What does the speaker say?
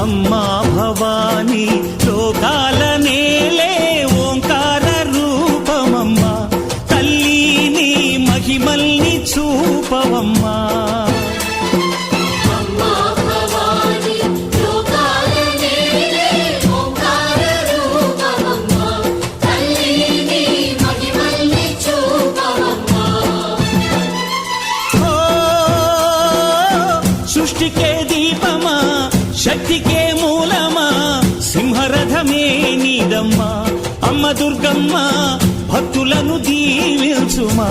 అమ్మా భవానీ లోకాల నేలే ఓంకార రూపమమ్మా, తల్లి నీ మహిమల్ని చూపవమ్మా. సృష్టికే దీపమా, శక్తికే మూలమా, సింహరథమే నీదమ్మా. అమ్మ దుర్గమ్మ భక్తులను దీవించుమా.